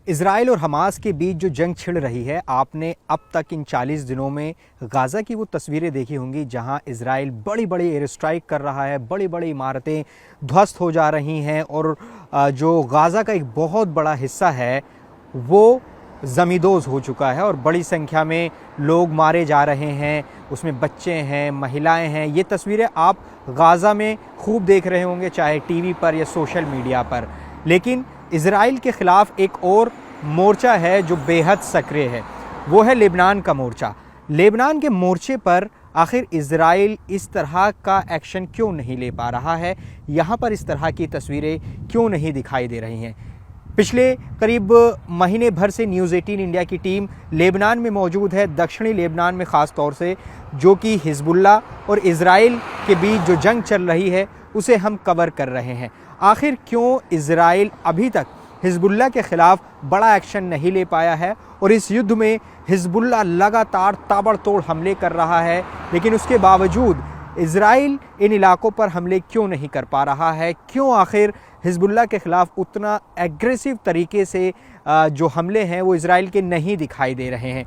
Israel और Hamas के बीच जो जंग छिड़ रही है, आपने अब तक इन 40 दिनों में गाज़ा की वो तस्वीरें देखी होंगी जहां इजराइल बड़ी बड़ी एयर स्ट्राइक कर रहा है, बड़ी बड़ी इमारतें ध्वस्त हो जा रही हैं और जो गाज़ा का एक बहुत बड़ा हिस्सा है वो ज़मींदोज़ हो चुका है और बड़ी संख्या में लोग मारे जा रहे हैं, उसमें बच्चे हैं, महिलाएं हैं। ये तस्वीरें आप गाज़ा में खूब देख रहे होंगे, चाहे टीवी पर या सोशल मीडिया पर। लेकिन इजराइल के ख़िलाफ़ एक और मोर्चा है जो बेहद सक्रिय है, वो है लेबनान का मोर्चा। लेबनान के मोर्चे पर आखिर इजराइल इस तरह का एक्शन क्यों नहीं ले पा रहा है, यहाँ पर इस तरह की तस्वीरें क्यों नहीं दिखाई दे रही हैं। पिछले करीब महीने भर से न्यूज़ 18 इंडिया की टीम लेबनान में मौजूद है, दक्षिणी लेबनान में ख़ास तौर से, जो कि हिजबुल्ला और इजराइल के बीच जो जंग चल रही है उसे हम कवर कर रहे हैं। आखिर क्यों इजराइल अभी तक हिजबुल्ला के ख़िलाफ़ बड़ा एक्शन नहीं ले पाया है और इस युद्ध में हिजबुल्ला लगातार ताबड़तोड़ हमले कर रहा है, लेकिन उसके बावजूद इजराइल इन इलाकों पर हमले क्यों नहीं कर पा रहा है? क्यों आखिर हिजबुल्ला के ख़िलाफ़ उतना एग्रेसिव तरीके से जो हमले हैं वो इजराइल के नहीं दिखाई दे रहे हैं?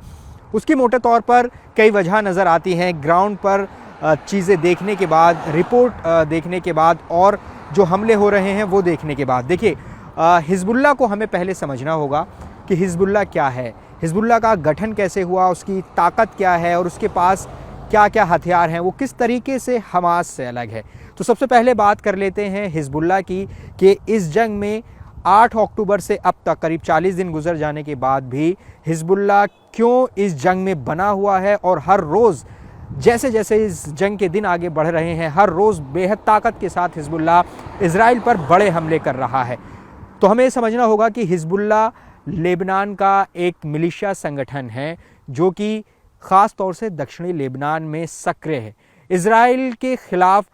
उसकी मोटे तौर पर कई वजह नज़र आती हैं ग्राउंड पर चीज़ें देखने के बाद, रिपोर्ट देखने के बाद और जो हमले हो रहे हैं वो देखने के बाद। देखिए, हिजबुल्ला को हमें पहले समझना होगा कि हिजबुल्ला क्या है, हिजबुल्ला का गठन कैसे हुआ, उसकी ताकत क्या है और उसके पास क्या क्या हथियार हैं, वो किस तरीके से हमास से अलग है। तो सबसे पहले बात कर लेते हैं हिजबुल्ला की कि इस जंग में 8 अक्टूबर से अब तक करीब 40 दिन गुजर जाने के बाद भी हिजबुल्ला क्यों इस जंग में बना हुआ है और हर रोज़ जैसे जैसे इस जंग के दिन आगे बढ़ रहे हैं, हर रोज़ बेहद ताकत के साथ हिजबुल्ला इजराइल पर बड़े हमले कर रहा है। तो हमें समझना होगा कि हिजबुल्ला लेबनान का एक मिलिशिया संगठन है जो कि ख़ास तौर से दक्षिणी लेबनान में सक्रिय है। इजराइल के ख़िलाफ़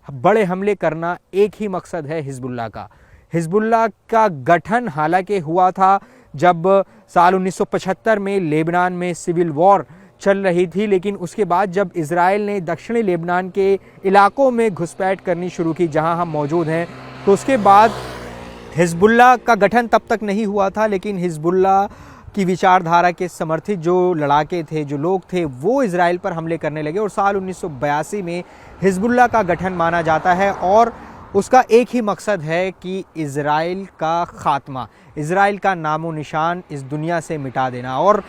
बड़े हमले करना एक ही मकसद है हिजबुल्ला का। हिजबुल्ला का गठन हालांकि हुआ था जब साल 1975 में लेबनान में सिविल वॉर चल रही थी, लेकिन उसके बाद जब इजराइल ने दक्षिणी लेबनान के इलाकों में घुसपैठ करनी शुरू की जहां हम मौजूद हैं, तो उसके बाद हिजबुल्ला का गठन तब तक नहीं हुआ था, लेकिन हिजबुल्ला की विचारधारा के समर्थित जो लड़ाके थे, जो लोग थे, वो इजराइल पर हमले करने लगे और साल 1982 में हिजबुल्ला का गठन माना जाता है और उसका एक ही मकसद है कि इजराइल का ख़ात्मा, इजराइल का नामो निशान इस दुनिया से मिटा देना। और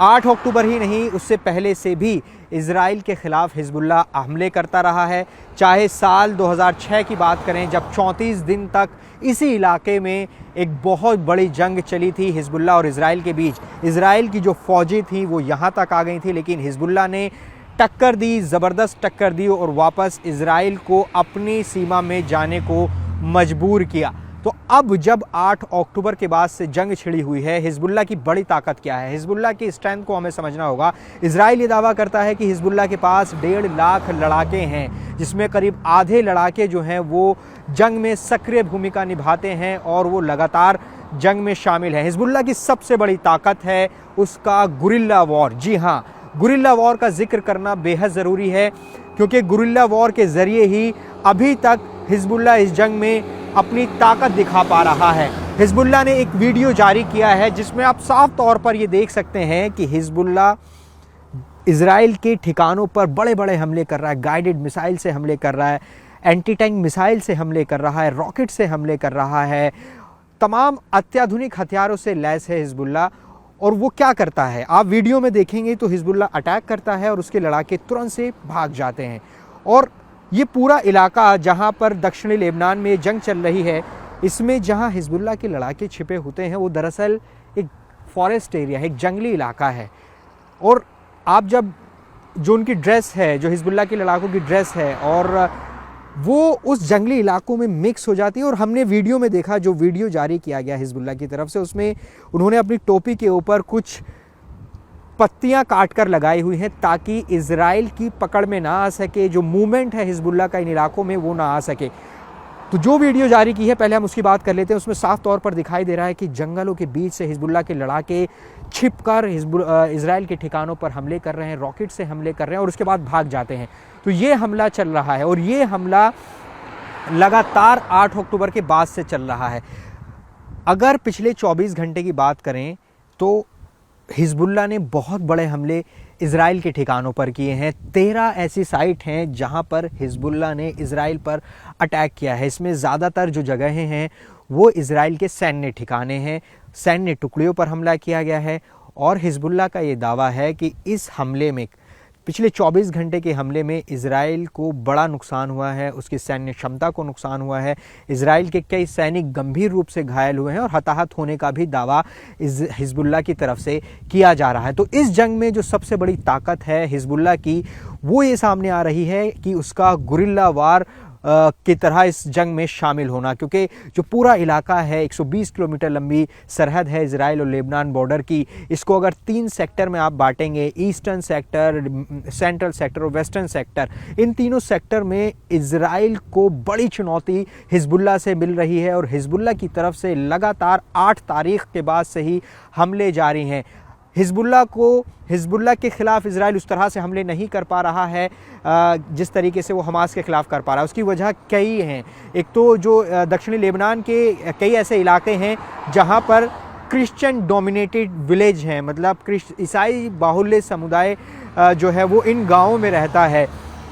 8 अक्टूबर ही नहीं, उससे पहले से भी इजराइल के ख़िलाफ़ हिजबुल्ला हमले करता रहा है। चाहे साल 2006 की बात करें जब 34 दिन तक इसी इलाके में एक बहुत बड़ी जंग चली थी हिजबुल्ला और इजराइल के बीच। इजराइल की जो फ़ौजें थी वो यहाँ तक आ गई थी, लेकिन हिजबुल्ला ने टक्कर दी, ज़बरदस्त टक्कर दी और वापस इजराइल को अपनी सीमा में जाने को मजबूर किया। तो अब जब 8 अक्टूबर के बाद से जंग छिड़ी हुई है, हिजबुल्ला की बड़ी ताकत क्या है, हिजबुल्ला की स्ट्रेंथ को हमें समझना होगा। इजराइल ये दावा करता है कि हिजबुल्ला के पास 1.5 लाख लड़ाके हैं, जिसमें करीब आधे लड़ाके जो हैं वो जंग में सक्रिय भूमिका निभाते हैं और वो लगातार जंग में शामिल है। हिजबुल्ला की सबसे बड़ी ताकत है उसका गुरिल्ला वॉर। जी हाँ, गुरिल्ला वॉर का जिक्र करना बेहद ज़रूरी है क्योंकि गुरिल्ला वॉर के ज़रिए ही अभी तक हिजबुल्ला इस जंग में अपनी ताकत दिखा पा रहा है। हिजबुल्ला ने एक वीडियो जारी किया है जिसमें आप साफ तौर पर ये देख सकते हैं कि हिजबुल्ला इजराइल के ठिकानों पर बड़े बड़े हमले कर रहा है, गाइडेड मिसाइल से हमले कर रहा है, एंटी टैंक मिसाइल से हमले कर रहा है, रॉकेट से हमले कर रहा है, तमाम अत्याधुनिक हथियारों से लैस है हिजबुल्ला। और वो क्या करता है, आप वीडियो में देखेंगे तो हिजबुल्ला अटैक करता है और उसके लड़ाके तुरंत से भाग जाते हैं। और ये पूरा इलाका जहाँ पर दक्षिणी लेबनान में जंग चल रही है, इसमें जहाँ हिजबुल्ला के लड़ाके छिपे होते हैं वो दरअसल एक फॉरेस्ट एरिया है, एक जंगली इलाका है। और आप जब जो उनकी ड्रेस है, जो हिजबुल्ला के लड़ाकों की ड्रेस है, और वो उस जंगली इलाकों में मिक्स हो जाती है। और हमने वीडियो में देखा, जो वीडियो जारी किया गया हिजबुल्ला की तरफ से, उसमें उन्होंने अपनी टोपी के ऊपर कुछ पत्तियां काट कर लगाई हुई हैं ताकि इजराइल की पकड़ में ना आ सके, जो मूवमेंट है हिजबुल्ला का इन इलाकों में वो ना आ सके। तो जो वीडियो जारी की है पहले हम उसकी बात कर लेते हैं। उसमें साफ तौर पर दिखाई दे रहा है कि जंगलों के बीच से हिजबुल्ला के लड़ाके छिपकर इजराइल के ठिकानों पर हमले कर रहे हैं, रॉकेट से हमले कर रहे हैं और उसके बाद भाग जाते हैं। तो ये हमला चल रहा है और ये हमला लगातार 8 अक्टूबर के बाद से चल रहा है। अगर पिछले 24 घंटे की बात करें तो हिजबुल्लाह ने बहुत बड़े हमले इज़राइल के ठिकानों पर किए हैं। 13 ऐसी साइट हैं जहां पर हिजबुल्लाह ने इज़राइल पर अटैक किया है। इसमें ज़्यादातर जो जगहें हैं वो इज़राइल के सैन्य ठिकाने हैं, सैन्य टुकड़ियों पर हमला किया गया है। और हिजबुल्लाह का ये दावा है कि इस हमले में, पिछले 24 घंटे के हमले में इज़राइल को बड़ा नुकसान हुआ है, उसकी सैन्य क्षमता को नुकसान हुआ है। इज़राइल के कई सैनिक गंभीर रूप से घायल हुए हैं और हताहत होने का भी दावा हिजबुल्लाह की तरफ से किया जा रहा है। तो इस जंग में जो सबसे बड़ी ताकत है हिजबुल्लाह की, वो ये सामने आ रही है कि उसका गुरिल्ला वार की तरह इस जंग में शामिल होना, क्योंकि जो पूरा इलाका है 120 किलोमीटर लंबी सरहद है इजराइल और लेबनान बॉर्डर की। इसको अगर 3 सेक्टर में आप बांटेंगे, ईस्टर्न सेक्टर, सेंट्रल सेक्टर और वेस्टर्न सेक्टर, इन तीनों सेक्टर में इजराइल को बड़ी चुनौती हिजबुल्लाह से मिल रही है। और हिजबुल्लाह की तरफ से लगातार 8 तारीख के बाद से ही हमले जारी हैं। हिजबुल्लाह के खिलाफ इजराइल उस तरह से हमले नहीं कर पा रहा है जिस तरीके से वो हमास के खिलाफ कर पा रहा है। उसकी वजह कई हैं। एक तो जो दक्षिणी लेबनान के कई ऐसे इलाके हैं जहां पर क्रिश्चियन डोमिनेटेड विलेज हैं, मतलब ईसाई बाहुल्य समुदाय जो है वो इन गाँवों में रहता है,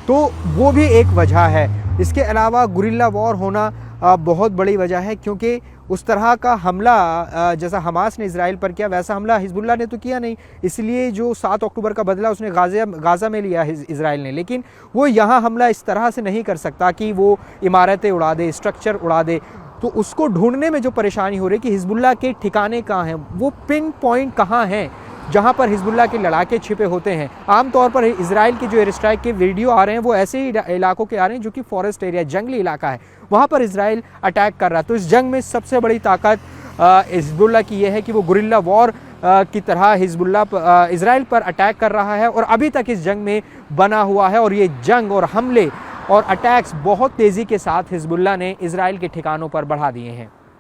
तो वो भी एक वजह है। इसके अलावा गुरिल्ला वॉर होना बहुत बड़ी वजह है, क्योंकि उस तरह का हमला जैसा हमास ने इजराइल पर किया वैसा हमला हिजबुल्लाह ने तो किया नहीं। इसलिए जो 7 अक्टूबर का बदला उसने गाज़ा में लिया इजराइल ने, लेकिन वो यहाँ हमला इस तरह से नहीं कर सकता कि वो इमारतें उड़ा दे, स्ट्रक्चर उड़ा दे। तो उसको ढूंढने में जो परेशानी हो रही है कि हिजबुल्लाह के ठिकाने कहाँ हैं, वो पिन पॉइंट कहाँ हैं जहाँ पर हिजबुल्लाह के लड़ाके छिपे होते हैं। आमतौर पर इजराइल के जो एयर स्ट्राइक के वीडियो आ रहे हैं वो ऐसे ही इलाकों के आ रहे हैं जो कि फॉरेस्ट एरिया, जंगली इलाका है, वहाँ पर इजराइल अटैक कर रहा है। तो इस जंग में सबसे बड़ी ताकत हिजबुल्लाह की यह है कि वो गुरिल्ला वॉर की तरह हिजबुल्लाह इजराइल पर अटैक कर रहा है और अभी तक इस जंग में बना हुआ है। और ये जंग और हमले और अटैक्स बहुत तेज़ी के साथ हिजबुल्लाह ने इजराइल के ठिकानों पर बढ़ा दिए हैं।